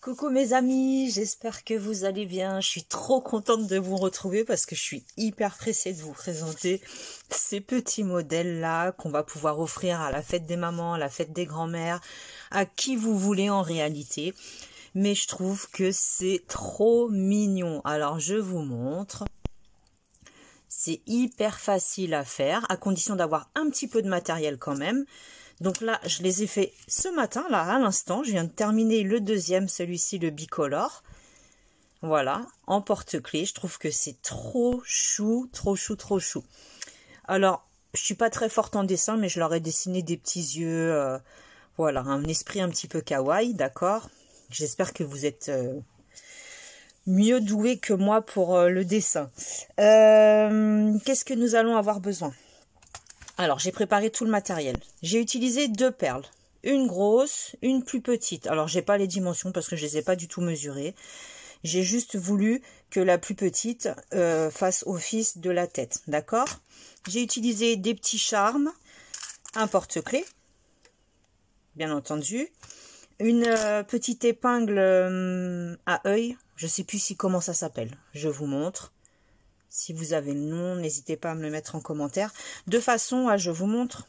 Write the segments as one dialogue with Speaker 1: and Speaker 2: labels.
Speaker 1: Coucou mes amis, j'espère que vous allez bien. Je suis trop contente de vous retrouver parce que je suis hyper pressée de vous présenter ces petits modèles-là qu'on va pouvoir offrir à la fête des mamans, à la fête des grands-mères, à qui vous voulez en réalité. Mais je trouve que c'est trop mignon. Alors je vous montre. C'est hyper facile à faire, à condition d'avoir un petit peu de matériel quand même. Donc là, je les ai fait ce matin, là, à l'instant. Je viens de terminer le deuxième, celui-ci, le bicolore. Voilà, en porte-clés. Je trouve que c'est trop chou, trop chou, trop chou. Alors, je suis pas très forte en dessin, mais je leur ai dessiné des petits yeux. Voilà, un esprit un petit peu kawaii, d'accord. J'espère que vous êtes mieux doués que moi pour le dessin. Qu'est-ce que nous allons avoir besoin ? Alors, j'ai préparé tout le matériel. J'ai utilisé deux perles. Une grosse, une plus petite. Alors, j'ai pas les dimensions parce que je les ai pas du tout mesurées. J'ai juste voulu que la plus petite fasse office de la tête. D'accord? J'ai utilisé des petits charmes, un porte-clés, bien entendu. Une petite épingle à œil. Je sais plus comment ça s'appelle. Je vous montre. Si vous avez le nom, n'hésitez pas à me le mettre en commentaire. De façon à, je vous montre,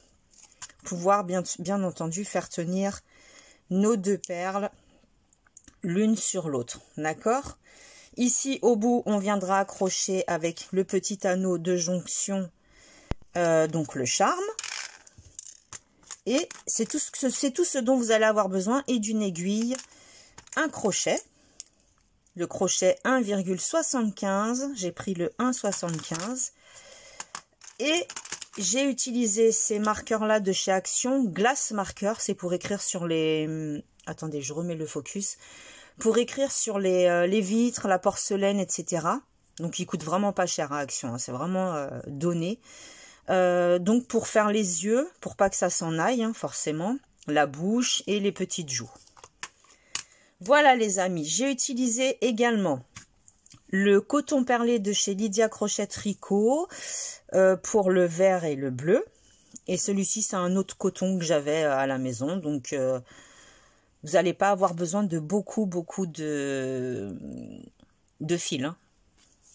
Speaker 1: pouvoir bien entendu faire tenir nos deux perles l'une sur l'autre. D'accord? Ici, au bout, on viendra accrocher avec le petit anneau de jonction, donc le charme. Et c'est tout ce dont vous allez avoir besoin. Et d'une aiguille, un crochet. Le crochet 1,75, j'ai pris le 1,75 et j'ai utilisé ces marqueurs-là de chez Action, Glass Marker, c'est pour écrire sur les... Attendez, je remets le focus. Pour écrire sur les vitres, la porcelaine, etc. Donc, ils coûtent vraiment pas cher à Action, hein, c'est vraiment donné. Donc, pour faire les yeux, pour pas que ça s'en aille, hein, forcément, la bouche et les petites joues. Voilà les amis, j'ai utilisé également le coton perlé de chez Lydia Crochet Tricot pour le vert et le bleu. Et celui-ci, c'est un autre coton que j'avais à la maison. Donc, vous n'allez pas avoir besoin de beaucoup de fil. Hein.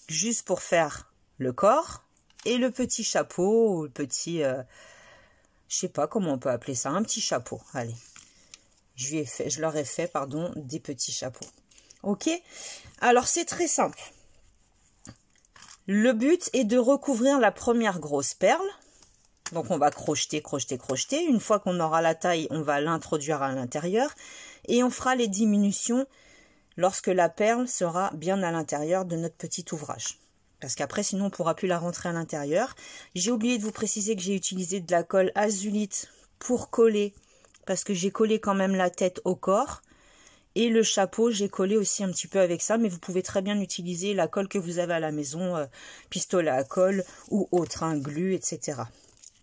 Speaker 1: Juste pour faire le corps et le petit chapeau ou le petit... je sais pas comment on peut appeler ça, un petit chapeau. Allez. Je leur ai fait, pardon, des petits chapeaux. Ok? Alors, c'est très simple. Le but est de recouvrir la première grosse perle. Donc, on va crocheter, crocheter, crocheter. Une fois qu'on aura la taille, on va l'introduire à l'intérieur. Et on fera les diminutions lorsque la perle sera bien à l'intérieur de notre petit ouvrage. Parce qu'après, sinon, on ne pourra plus la rentrer à l'intérieur. J'ai oublié de vous préciser que j'ai utilisé de la colle azulite pour coller. Parce que j'ai collé quand même la tête au corps. Et le chapeau, j'ai collé aussi un petit peu avec ça. Mais vous pouvez très bien utiliser la colle que vous avez à la maison. Pistolet à colle ou autre, hein, glu, etc.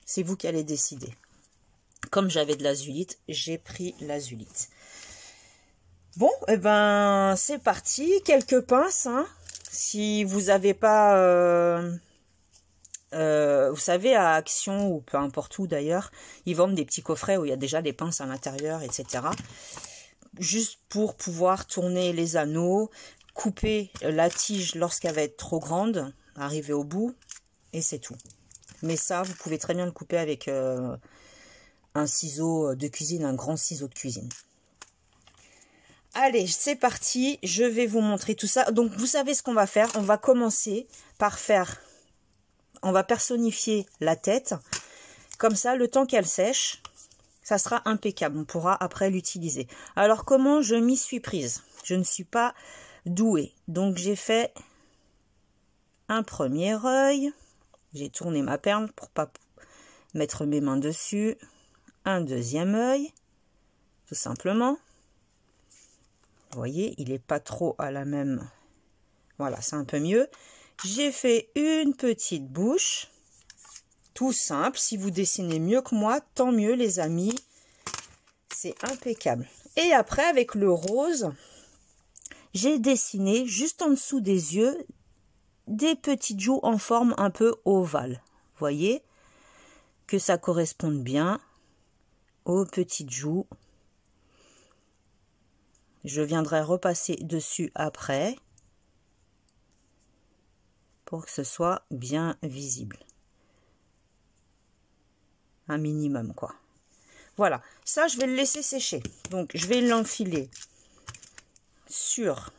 Speaker 1: C'est vous qui allez décider. Comme j'avais de l'azulite, j'ai pris l'azulite. Bon, et ben c'est parti. Quelques pinces. Hein. Si vous n'avez pas... vous savez, à Action ou peu importe où d'ailleurs, ils vendent des petits coffrets où il y a déjà des pinces à l'intérieur, etc. Juste pour pouvoir tourner les anneaux, couper la tige lorsqu'elle va être trop grande, arriver au bout, et c'est tout. Mais ça, vous pouvez très bien le couper avec un ciseau de cuisine, un grand ciseau de cuisine. Allez, c'est parti, je vais vous montrer tout ça. Donc, vous savez ce qu'on va faire. On va commencer par faire... On va personnifier la tête. Comme ça, le temps qu'elle sèche, ça sera impeccable. On pourra après l'utiliser. Alors, comment je m'y suis prise? Je ne suis pas douée. Donc, j'ai fait un premier œil. J'ai tourné ma perle pour pas mettre mes mains dessus. Un deuxième œil. Tout simplement. Vous voyez, il n'est pas trop à la même... Voilà, c'est un peu mieux. J'ai fait une petite bouche, tout simple. Si vous dessinez mieux que moi, tant mieux les amis. C'est impeccable. Et après, avec le rose, j'ai dessiné juste en dessous des yeux des petites joues en forme un peu ovale. Vous voyez que ça corresponde bien aux petites joues. Je viendrai repasser dessus après pour que ce soit bien visible. Un minimum quoi. Voilà, ça je vais le laisser sécher. Donc je vais l'enfiler sur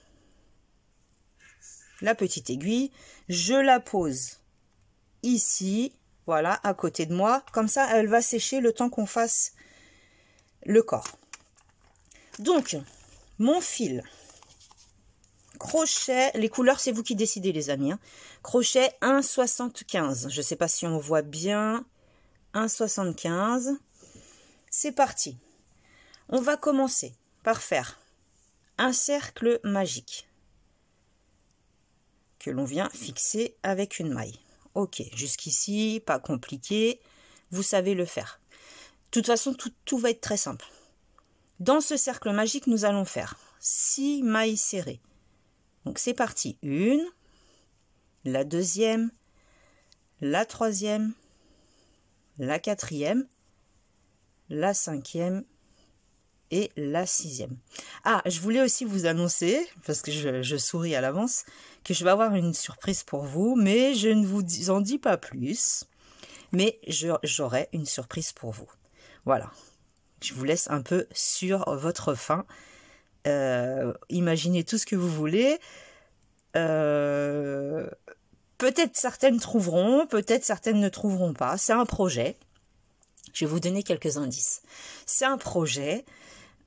Speaker 1: la petite aiguille. Je la pose ici, voilà, à côté de moi. Comme ça, elle va sécher le temps qu'on fasse le corps. Donc, mon fil, crochet, les couleurs, c'est vous qui décidez les amis. Hein. Crochet 1,75. Je ne sais pas si on voit bien. 1,75. C'est parti. On va commencer par faire un cercle magique que l'on vient fixer avec une maille. Ok, jusqu'ici, pas compliqué, vous savez le faire. De toute façon, tout va être très simple. Dans ce cercle magique, nous allons faire 6 mailles serrées. Donc c'est parti, une, la deuxième, la troisième, la quatrième, la cinquième et la sixième. Ah, je voulais aussi vous annoncer, parce que je souris à l'avance, que je vais avoir une surprise pour vous, mais je ne vous en dis pas plus. Mais j'aurai une surprise pour vous. Voilà. Je vous laisse un peu sur votre faim. Imaginez tout ce que vous voulez. Peut-être certaines trouveront, peut-être certaines ne trouveront pas. C'est un projet. Je vais vous donner quelques indices. C'est un projet.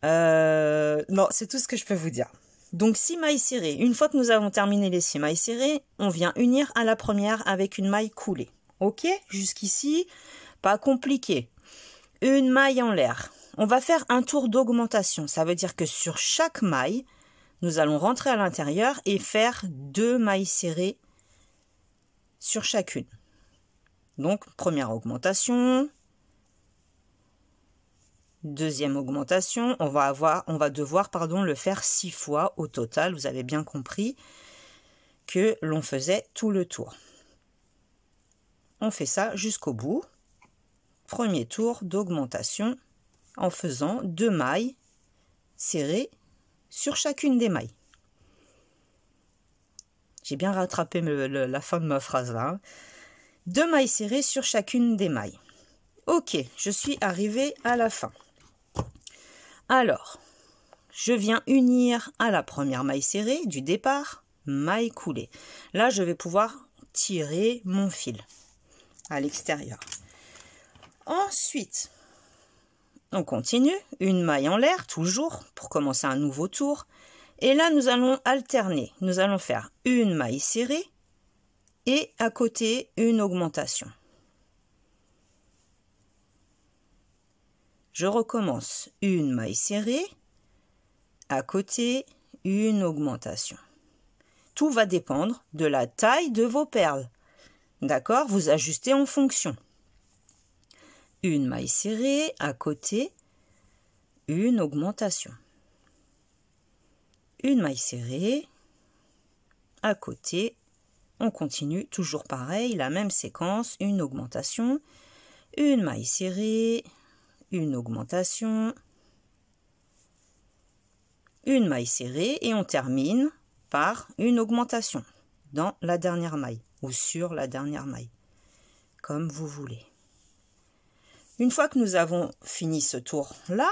Speaker 1: Non, c'est tout ce que je peux vous dire. Donc 6 mailles serrées. Une fois que nous avons terminé les 6 mailles serrées, on vient unir à la première avec une maille coulée. Ok, jusqu'ici, pas compliqué. Une maille en l'air. On va faire un tour d'augmentation. Ça veut dire que sur chaque maille, nous allons rentrer à l'intérieur et faire 2 mailles serrées sur chacune. Donc, première augmentation. Deuxième augmentation. On va devoir le faire 6 fois au total. Vous avez bien compris que l'on faisait tout le tour. On fait ça jusqu'au bout. Premier tour d'augmentation en faisant 2 mailles serrées sur chacune des mailles. J'ai bien rattrapé la fin de ma phrase là. Hein. 2 mailles serrées sur chacune des mailles. Ok, je suis arrivée à la fin. Alors, je viens unir à la première maille serrée du départ, maille coulée. Là, je vais pouvoir tirer mon fil à l'extérieur. Ensuite, on continue, une maille en l'air, toujours, pour commencer un nouveau tour. Et là, nous allons alterner. Nous allons faire une maille serrée et à côté, une augmentation. Je recommence, une maille serrée, à côté, une augmentation. Tout va dépendre de la taille de vos perles. D'accord? Vous ajustez en fonction. Une maille serrée, à côté, une augmentation. Une maille serrée, à côté, on continue, toujours pareil, la même séquence, une augmentation, une maille serrée, une augmentation, une maille serrée et on termine par une augmentation dans la dernière maille ou sur la dernière maille, comme vous voulez. Une fois que nous avons fini ce tour-là,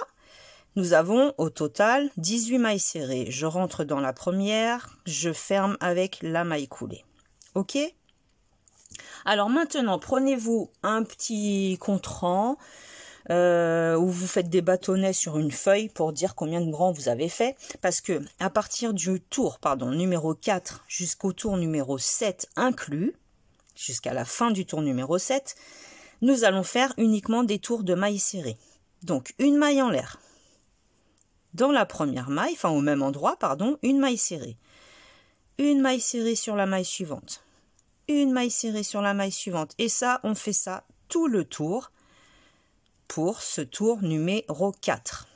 Speaker 1: nous avons au total 18 mailles serrées. Je rentre dans la première, je ferme avec la maille coulée. Ok? Alors maintenant, prenez-vous un petit compte-rang où vous faites des bâtonnets sur une feuille pour dire combien de rangs vous avez fait. Parce que à partir du tour numéro 4 jusqu'au tour numéro 7 inclus, jusqu'à la fin du tour numéro 7, nous allons faire uniquement des tours de mailles serrées. Donc, une maille en l'air. Dans la première maille, enfin au même endroit, une maille serrée. Une maille serrée sur la maille suivante. Une maille serrée sur la maille suivante. Et ça, on fait ça tout le tour pour ce tour numéro 4.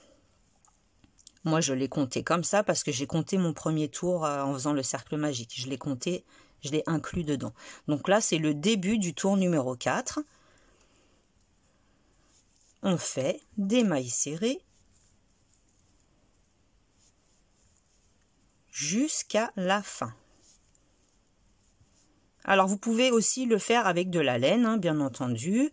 Speaker 1: Moi, je l'ai compté comme ça parce que j'ai compté mon premier tour en faisant le cercle magique. Je l'ai compté, je l'ai inclus dedans. Donc là, c'est le début du tour numéro 4. On fait des mailles serrées jusqu'à la fin. Alors vous pouvez aussi le faire avec de la laine, hein, bien entendu.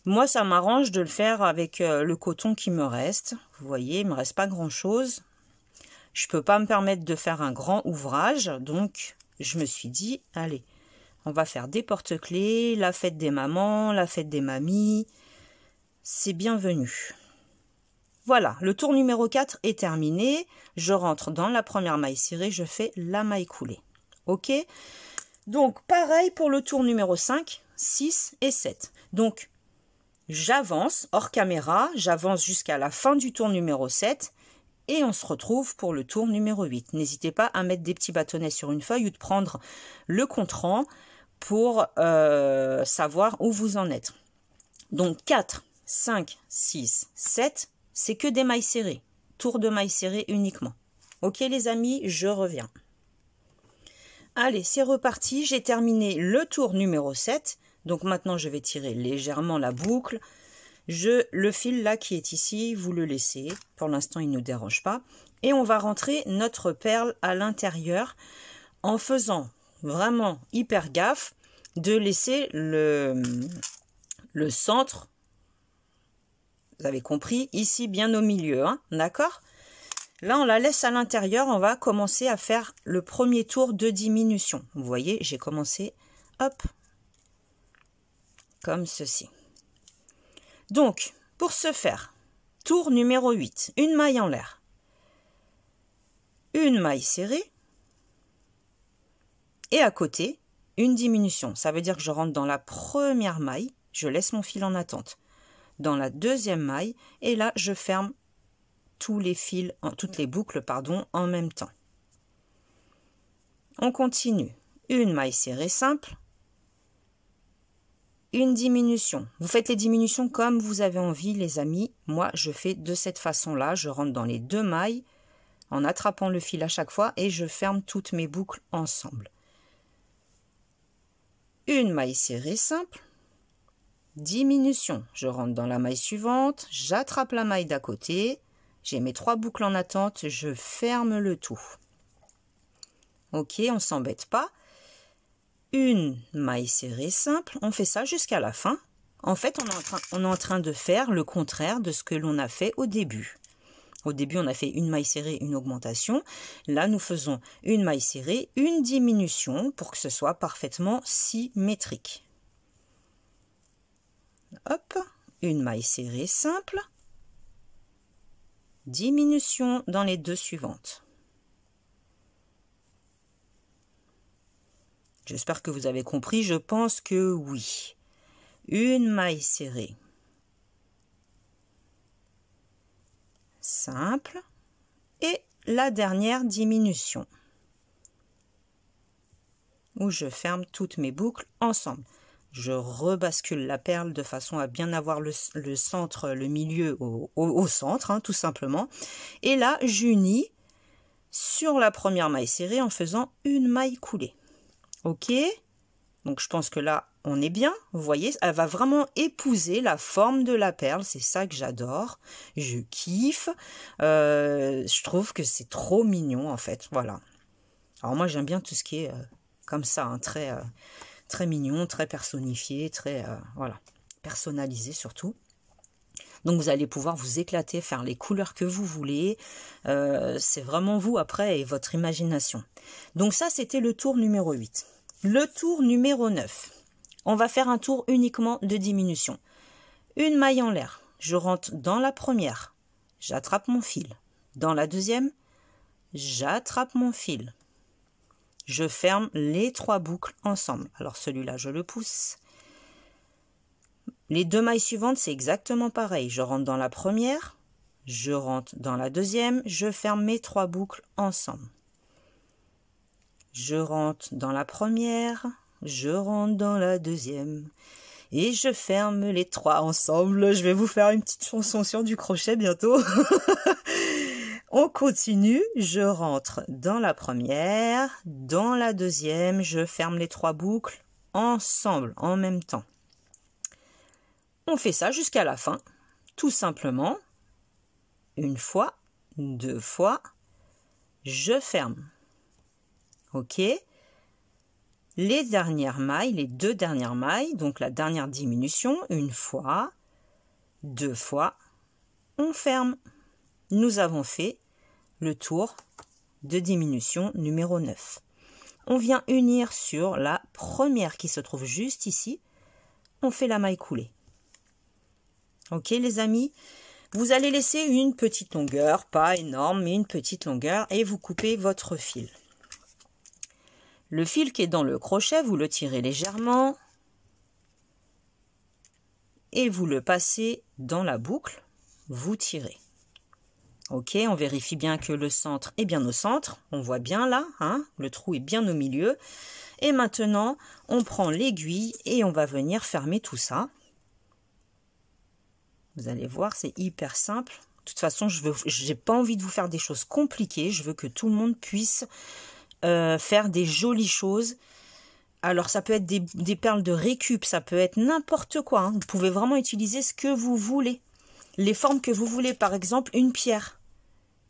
Speaker 1: Moi ça m'arrange de le faire avec le coton qui me reste. Vous voyez, il me reste pas grand chose. Je peux pas me permettre de faire un grand ouvrage, donc je me suis dit, allez, on va faire des porte-clés, la fête des mamans, la fête des mamies. C'est bienvenu. Voilà, le tour numéro 4 est terminé. Je rentre dans la première maille serrée, je fais la maille coulée. Ok? Donc, pareil pour le tour numéro 5, 6 et 7. Donc, j'avance hors caméra, j'avance jusqu'à la fin du tour numéro 7 et on se retrouve pour le tour numéro 8. N'hésitez pas à mettre des petits bâtonnets sur une feuille ou de prendre le compte-rang pour savoir où vous en êtes. Donc, 4, 5, 6, 7, c'est que des mailles serrées. Tour de mailles serrées uniquement. Ok les amis, je reviens. Allez, c'est reparti, j'ai terminé le tour numéro 7. Donc maintenant, je vais tirer légèrement la boucle. Le fil là qui est ici, vous le laissez. Pour l'instant, il ne dérange pas. Et on va rentrer notre perle à l'intérieur en faisant vraiment hyper gaffe de laisser le centre, vous avez compris, ici bien au milieu, hein, d'accord? Là, on la laisse à l'intérieur, on va commencer à faire le premier tour de diminution. Vous voyez, j'ai commencé, hop, comme ceci. Donc, pour ce faire, tour numéro 8, une maille en l'air, une maille serrée, et à côté, une diminution. Ça veut dire que je rentre dans la première maille, je laisse mon fil en attente. Dans la deuxième maille, et là, je ferme tous les fils, toutes les boucles, pardon, en même temps. On continue. Une maille serrée simple, une diminution. Vous faites les diminutions comme vous avez envie, les amis. Moi, je fais de cette façon-là. Je rentre dans les deux mailles en attrapant le fil à chaque fois et je ferme toutes mes boucles ensemble. Une maille serrée simple, diminution. Je rentre dans la maille suivante, j'attrape la maille d'à côté. J'ai mes 3 boucles en attente, je ferme le tout. Ok, on ne s'embête pas. Une maille serrée simple, on fait ça jusqu'à la fin. En fait, on est en train de faire le contraire de ce que l'on a fait au début. Au début, on a fait une maille serrée, une augmentation. Là, nous faisons une maille serrée, une diminution pour que ce soit parfaitement symétrique. Hop, une maille serrée simple. Diminution dans les deux suivantes. J'espère que vous avez compris, je pense que oui. Une maille serrée simple et la dernière diminution où je ferme toutes mes boucles ensemble. Je rebascule la perle de façon à bien avoir le centre, le milieu au centre, hein, tout simplement. Et là, j'unis sur la première maille serrée en faisant une maille coulée. Ok? Donc, je pense que là, on est bien. Vous voyez, elle va vraiment épouser la forme de la perle. C'est ça que j'adore. Je kiffe. Je trouve que c'est trop mignon, en fait. Voilà. Alors, moi, j'aime bien tout ce qui est comme ça, hein, très mignon, très personnifié, très voilà, personnalisé surtout. Donc vous allez pouvoir vous éclater, faire les couleurs que vous voulez. C'est vraiment vous après et votre imagination. Donc ça, c'était le tour numéro 8. Le tour numéro 9. On va faire un tour uniquement de diminution. Une maille en l'air. Je rentre dans la première. J'attrape mon fil. Dans la deuxième, j'attrape mon fil. Je ferme les 3 boucles ensemble. Alors celui-là, je le pousse. Les 2 mailles suivantes, c'est exactement pareil. Je rentre dans la première, je rentre dans la deuxième, je ferme mes 3 boucles ensemble. Je rentre dans la première, je rentre dans la deuxième et je ferme les 3 ensemble. Je vais vous faire une petite chanson sur du crochet bientôt. On continue, je rentre dans la première, dans la deuxième, je ferme les 3 boucles ensemble, en même temps. On fait ça jusqu'à la fin, tout simplement. Une fois, 2 fois, je ferme. Ok. Les dernières mailles, les 2 dernières mailles, donc la dernière diminution, 1 fois, 2 fois, on ferme. Nous avons fait le tour de diminution numéro 9. On vient unir sur la première qui se trouve juste ici. On fait la maille coulée. Ok les amis, vous allez laisser une petite longueur, pas énorme, mais une petite longueur, et vous coupez votre fil. Le fil qui est dans le crochet, vous le tirez légèrement et vous le passez dans la boucle, vous tirez. Ok, on vérifie bien que le centre est bien au centre, on voit bien là, hein, le trou est bien au milieu. Et maintenant, on prend l'aiguille et on va venir fermer tout ça. Vous allez voir, c'est hyper simple. De toute façon, je n'ai pas envie de vous faire des choses compliquées, je veux que tout le monde puisse faire des jolies choses. Alors ça peut être des perles de récup, ça peut être n'importe quoi, hein. Vous pouvez vraiment utiliser ce que vous voulez. Les formes que vous voulez, par exemple une pierre.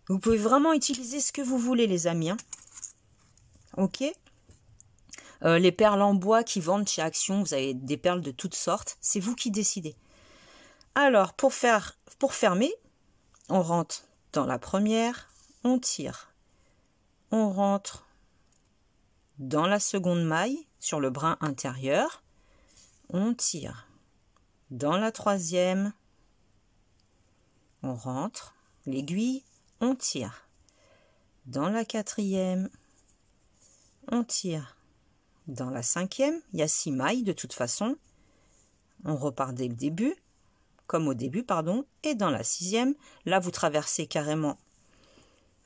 Speaker 1: Vous pouvez vraiment utiliser ce que vous voulez les amis. Hein. Ok. Les perles en bois qui vendent chez Action, vous avez des perles de toutes sortes. C'est vous qui décidez. Alors pour fermer, on rentre dans la première, on tire. On rentre dans la seconde maille, sur le brin intérieur, on tire. Dans la troisième, on rentre, l'aiguille, on tire. Dans la quatrième, on tire. Dans la cinquième, il y a 6 mailles de toute façon. On repart dès le début, comme au début, pardon. Et dans la sixième, là vous traversez carrément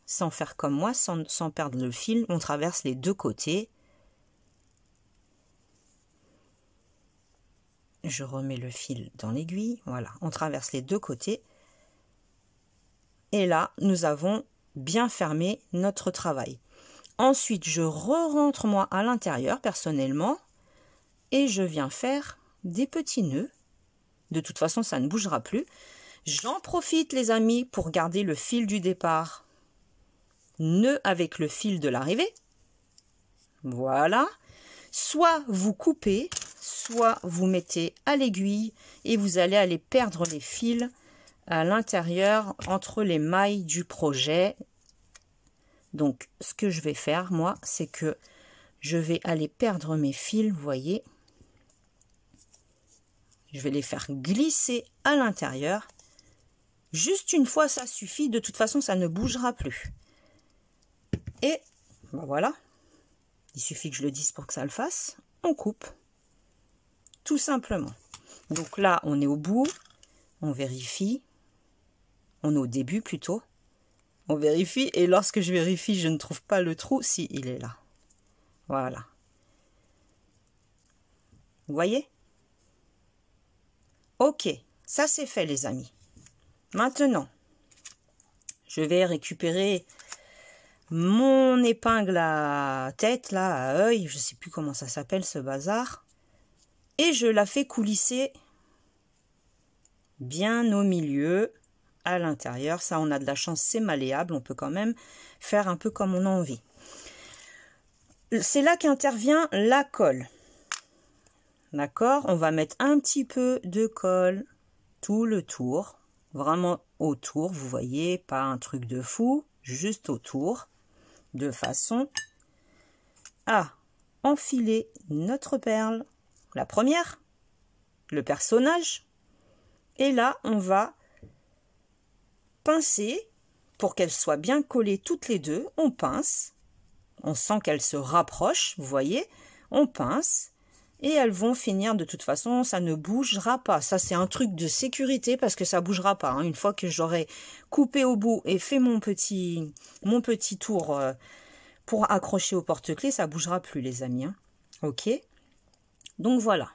Speaker 1: sans faire comme moi, sans perdre le fil, on traverse les 2 côtés. Je remets le fil dans l'aiguille, voilà, on traverse les 2 côtés. Et là, nous avons bien fermé notre travail. Ensuite, je re-rentre moi à l'intérieur, personnellement, et je viens faire des petits nœuds. De toute façon, ça ne bougera plus. J'en profite, les amis, pour garder le fil du départ. Nœud avec le fil de l'arrivée. Voilà. Soit vous coupez, soit vous mettez à l'aiguille et vous allez aller perdre les fils à l'intérieur entre les mailles du projet. Donc, ce que je vais faire, moi, c'est que je vais aller perdre mes fils, vous voyez. Je vais les faire glisser à l'intérieur. Juste une fois, ça suffit. De toute façon, ça ne bougera plus. Et ben voilà, il suffit que je le dise pour que ça le fasse. On coupe, tout simplement. Donc là, on est au bout, on vérifie. On est au début plutôt. On vérifie et lorsque je vérifie, je ne trouve pas le trou. Si, il est là. Voilà. Vous voyez? Ok, ça c'est fait les amis. Maintenant, je vais récupérer mon épingle à tête, là, à œil, je ne sais plus comment ça s'appelle ce bazar. Et je la fais coulisser bien au milieu, à l'intérieur. Ça, on a de la chance, c'est malléable, on peut quand même faire un peu comme on a envie. C'est là qu'intervient la colle. D'accord? On va mettre un petit peu de colle tout le tour, vraiment autour, vous voyez, pas un truc de fou, juste autour. De façon à enfiler notre perle, la première, le personnage, et là on va pincer pour qu'elles soient bien collées toutes les deux. On pince, on sent qu'elles se rapprochent, vous voyez, on pince et elles vont finir. De toute façon, ça ne bougera pas. Ça c'est un truc de sécurité parce que ça bougera pas, hein. Une fois que j'aurai coupé au bout et fait mon petit tour pour accrocher au porte-clés, ça bougera plus les amis, hein. Ok, donc voilà,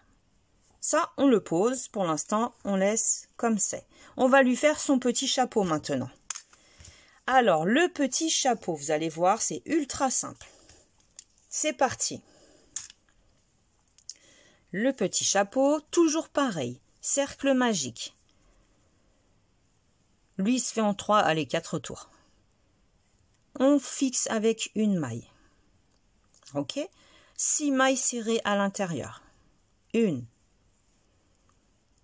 Speaker 1: ça on le pose. Pour l'instant on laisse comme c'est. On va lui faire son petit chapeau maintenant. Alors le petit chapeau, vous allez voir, c'est ultra simple. C'est parti. Le petit chapeau, toujours pareil, cercle magique. Lui il se fait en 3, allez 4 tours. On fixe avec une maille. Ok? 6 mailles serrées à l'intérieur. 1,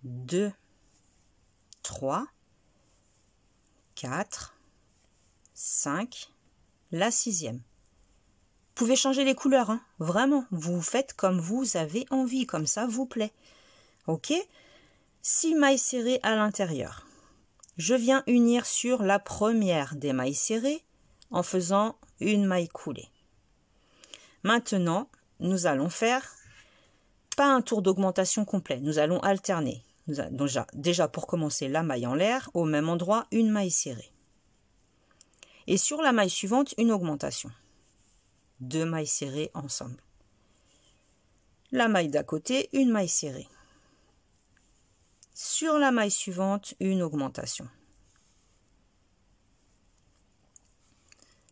Speaker 1: 2, 3, 4, 5, la 6e. Vous pouvez changer les couleurs, hein, vraiment. Vous faites comme vous avez envie, comme ça vous plaît. Ok? 6 mailles serrées à l'intérieur. Je viens unir sur la première des mailles serrées en faisant une maille coulée. Maintenant, nous allons faire pas un tour d'augmentation complet, nous allons alterner. Déjà pour commencer, la maille en l'air, au même endroit, une maille serrée. Et sur la maille suivante, une augmentation. 2 mailles serrées ensemble. La maille d'à côté, une maille serrée. Sur la maille suivante, une augmentation.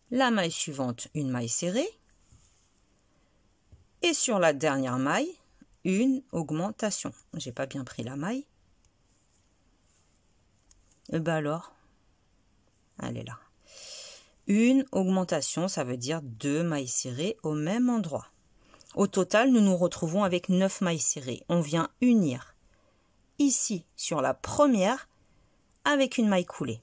Speaker 1: La maille suivante, une maille serrée. Et sur la dernière maille, une augmentation. J'ai pas bien pris la maille. Et ben alors, elle est là. Une augmentation, ça veut dire 2 mailles serrées au même endroit. Au total, nous nous retrouvons avec 9 mailles serrées. On vient unir ici sur la première avec une maille coulée.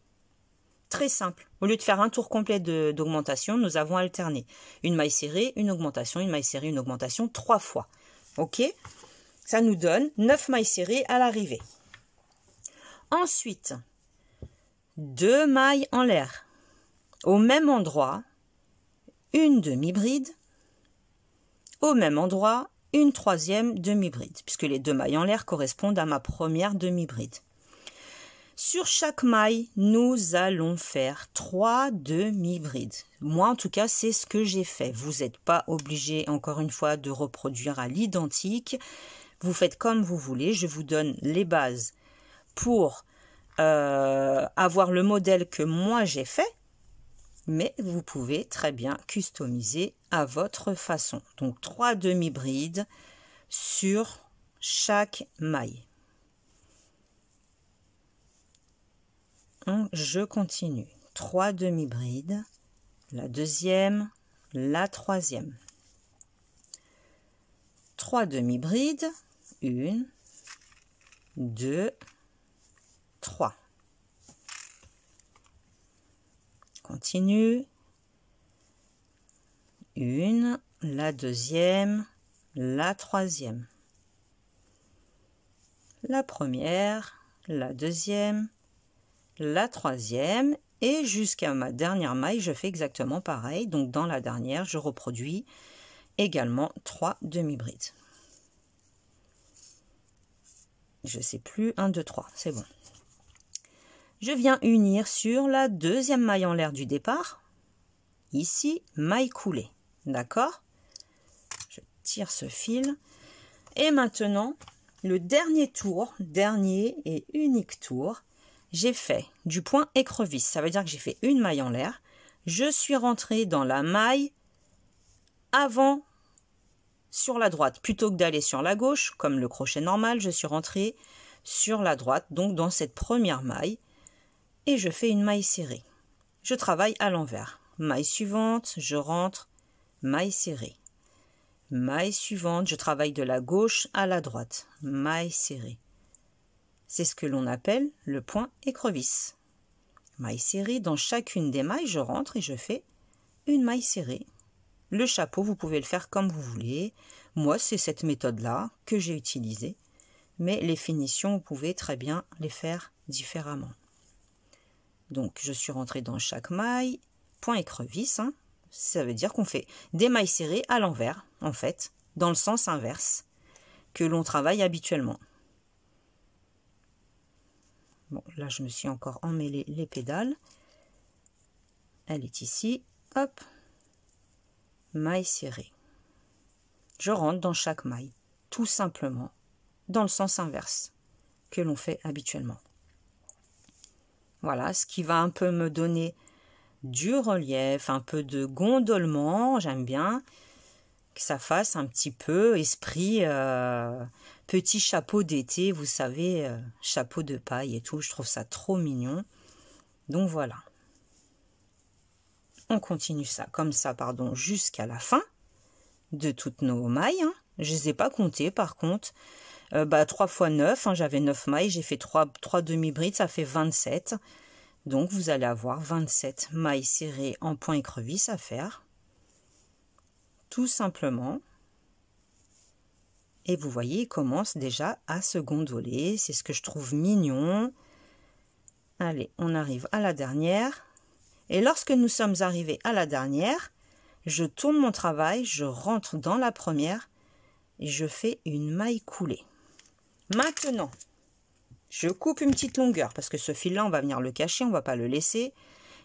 Speaker 1: Très simple. Au lieu de faire un tour complet d'augmentation, nous avons alterné une maille serrée, une augmentation, une maille serrée, une augmentation 3 fois. Ok? Ça nous donne 9 mailles serrées à l'arrivée. Ensuite, 2 mailles en l'air. Au même endroit, une demi-bride. Au même endroit, une 3e demi-bride, puisque les 2 mailles en l'air correspondent à ma première demi-bride. Sur chaque maille, nous allons faire 3 demi-brides. Moi, en tout cas, c'est ce que j'ai fait. Vous n'êtes pas obligé, encore une fois, de reproduire à l'identique. Vous faites comme vous voulez. Je vous donne les bases pour avoir le modèle que moi j'ai fait. Mais vous pouvez très bien customiser à votre façon. Donc 3 demi-brides sur chaque maille. Je continue. 3 demi-brides, la deuxième, la troisième. 3 demi-brides, 1, 2, 3. Continue. 1, la deuxième, la troisième. La première, la deuxième, la troisième et jusqu'à ma dernière maille, je fais exactement pareil. Donc dans la dernière, je reproduis également 3 demi-brides. Je ne sais plus, 1, 2, 3, c'est bon. Je viens unir sur la deuxième maille en l'air du départ. Ici, maille coulée. D'accord? Je tire ce fil. Et maintenant, le dernier tour, dernier et unique tour, j'ai fait du point écrevisse. Ça veut dire que j'ai fait une maille en l'air. Je suis rentrée dans la maille avant sur la droite. Plutôt que d'aller sur la gauche, comme le crochet normal, je suis rentrée sur la droite, donc dans cette première maille. Et je fais une maille serrée. Je travaille à l'envers. Maille suivante, je rentre, maille serrée. Maille suivante, je travaille de la gauche à la droite. Maille serrée. C'est ce que l'on appelle le point écrevisse. Maille serrée, dans chacune des mailles, je rentre et je fais une maille serrée. Le chapeau, vous pouvez le faire comme vous voulez. Moi, c'est cette méthode-là que j'ai utilisée. Mais les finitions, vous pouvez très bien les faire différemment. Donc, je suis rentrée dans chaque maille, point écrevisse, hein. Ça veut dire qu'on fait des mailles serrées à l'envers, en fait, dans le sens inverse que l'on travaille habituellement. Bon, là, je me suis encore emmêlé les pédales. Elle est ici, hop, maille serrée. Je rentre dans chaque maille, tout simplement, dans le sens inverse que l'on fait habituellement. Voilà, ce qui va un peu me donner du relief, un peu de gondolement. J'aime bien que ça fasse un petit peu esprit petit chapeau d'été, vous savez, chapeau de paille et tout. Je trouve ça trop mignon. Donc voilà. On continue ça comme ça, pardon, jusqu'à la fin de toutes nos mailles. Hein. Je ne les ai pas comptées par contre. 3 fois 9, hein, j'avais 9 mailles, j'ai fait 3 demi-brides, ça fait 27. Donc vous allez avoir 27 mailles serrées en point écrevisse à faire. Tout simplement. Et vous voyez, il commence déjà à se gondoler. C'est ce que je trouve mignon. Allez, on arrive à la dernière. Et lorsque nous sommes arrivés à la dernière, je tourne mon travail, je rentre dans la première et je fais une maille coulée. Maintenant, je coupe une petite longueur parce que ce fil-là, on va venir le cacher, on ne va pas le laisser.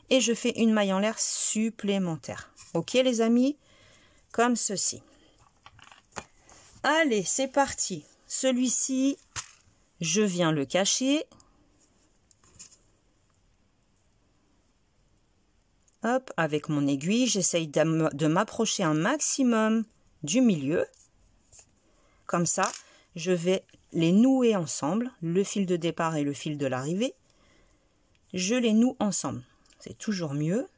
Speaker 1: Et je fais une maille en l'air supplémentaire. Ok les amis? Comme ceci. Allez, c'est parti. Celui-ci, je viens le cacher. Hop, avec mon aiguille, j'essaye de m'approcher un maximum du milieu. Comme ça, je vais les nouer ensemble, le fil de départ et le fil de l'arrivée. Je les noue ensemble. C'est toujours mieux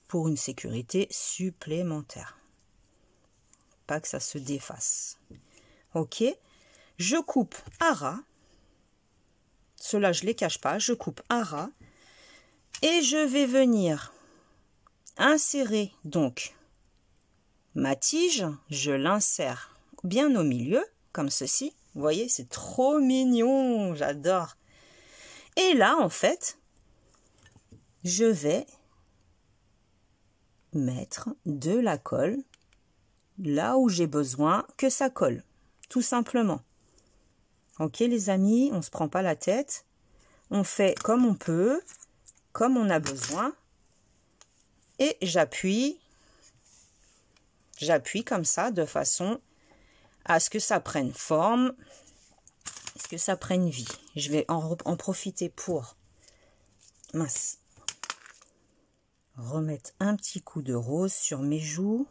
Speaker 1: pour une sécurité supplémentaire. Pas que ça se défasse. Ok, je coupe à ras. Ceux-là, je ne les cache pas. Je coupe à ras. Et je vais venir insérer donc ma tige. Je l'insère bien au milieu, comme ceci. Vous voyez, c'est trop mignon. J'adore. Et là, en fait, je vais mettre de la colle là où j'ai besoin que ça colle, tout simplement. Ok les amis, on ne se prend pas la tête, on fait comme on peut, comme on a besoin, et j'appuie comme ça de façon à ce que ça prenne forme, à ce que ça prenne vie. Je vais en profiter pour remettre un petit coup de rose sur mes joues.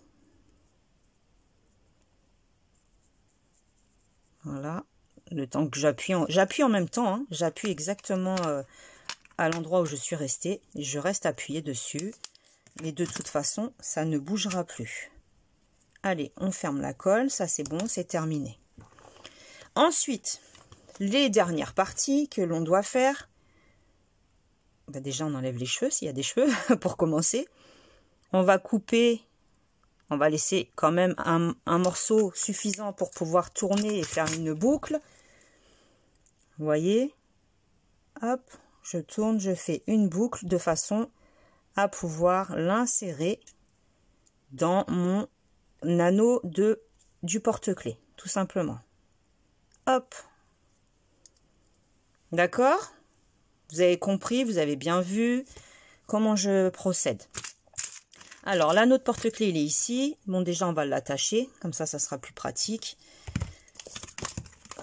Speaker 1: Voilà, le temps que j'appuie en même temps, hein, j'appuie exactement à l'endroit où je suis restée. Je reste appuyée dessus, mais de toute façon, ça ne bougera plus. Allez, on ferme la colle, ça c'est bon, c'est terminé. Ensuite, les dernières parties que l'on doit faire. Déjà, on enlève les cheveux, s'il y a des cheveux, pour commencer. On va couper, on va laisser quand même un morceau suffisant pour pouvoir tourner et faire une boucle. Vous voyez? Hop, je tourne, je fais une boucle de façon à pouvoir l'insérer dans mon anneau du porte-clés, tout simplement. Hop. D'accord? Vous avez compris, vous avez bien vu comment je procède. Alors, l'anneau de porte-clés, il est ici. Bon, déjà, on va l'attacher. Comme ça, ça sera plus pratique.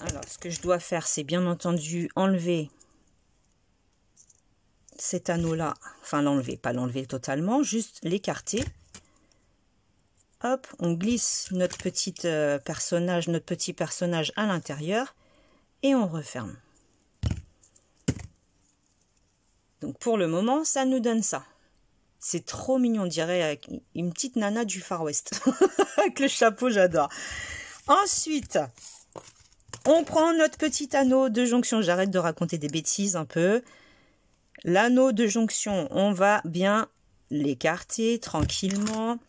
Speaker 1: Alors, ce que je dois faire, c'est bien entendu enlever cet anneau-là. Enfin, l'enlever, pas l'enlever totalement, juste l'écarter. Hop, on glisse notre petit personnage à l'intérieur et on referme. Donc, pour le moment, ça nous donne ça. C'est trop mignon, on dirait une petite nana du Far West. Avec le chapeau, j'adore. Ensuite, on prend notre petit anneau de jonction. J'arrête de raconter des bêtises un peu. L'anneau de jonction, on va bien l'écarter tranquillement.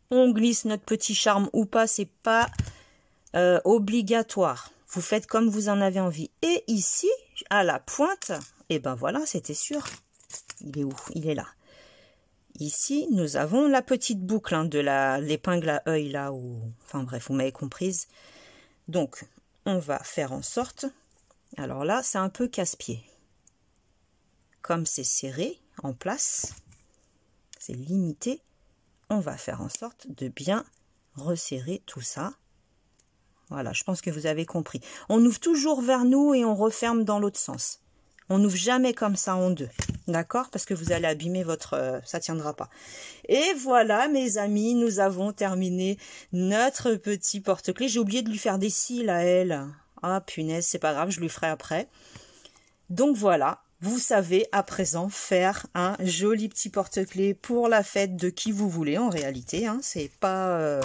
Speaker 1: On glisse notre petit charme ou pas, c'est pas obligatoire. Vous faites comme vous en avez envie. Et ici, à la pointe, et ben voilà, c'était sûr. Il est où? Il est là. Ici, nous avons la petite boucle hein, de l'épingle à œil là où... Enfin bref, vous m'avez comprise. Donc, on va faire en sorte... Alors là, c'est un peu casse-pied. Comme c'est serré en place, c'est limité, on va faire en sorte de bien resserrer tout ça. Voilà, je pense que vous avez compris. On ouvre toujours vers nous et on referme dans l'autre sens. On n'ouvre jamais comme ça en deux. D'accord? Parce que vous allez abîmer votre... ça tiendra pas. Et voilà, mes amis, nous avons terminé notre petit porte-clés. J'ai oublié de lui faire des cils à elle. Ah, punaise, c'est pas grave, je lui ferai après. Donc voilà, vous savez à présent faire un joli petit porte-clés pour la fête de qui vous voulez en réalité. Hein. C'est pas...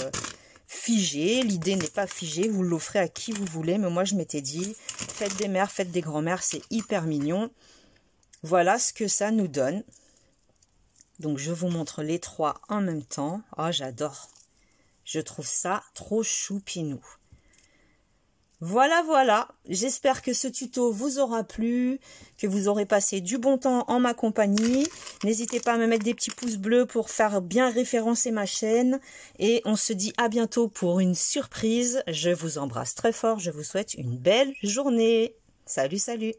Speaker 1: figé. L'idée n'est pas figée, vous l'offrez à qui vous voulez. Mais moi, je m'étais dit, fête des mères, fête des grands-mères, c'est hyper mignon. Voilà ce que ça nous donne. Donc, je vous montre les trois en même temps. Oh, j'adore. Je trouve ça trop choupinou. Voilà, voilà. J'espère que ce tuto vous aura plu, que vous aurez passé du bon temps en ma compagnie. N'hésitez pas à me mettre des petits pouces bleus pour faire bien référencer ma chaîne. Et on se dit à bientôt pour une surprise. Je vous embrasse très fort. Je vous souhaite une belle journée. Salut, salut.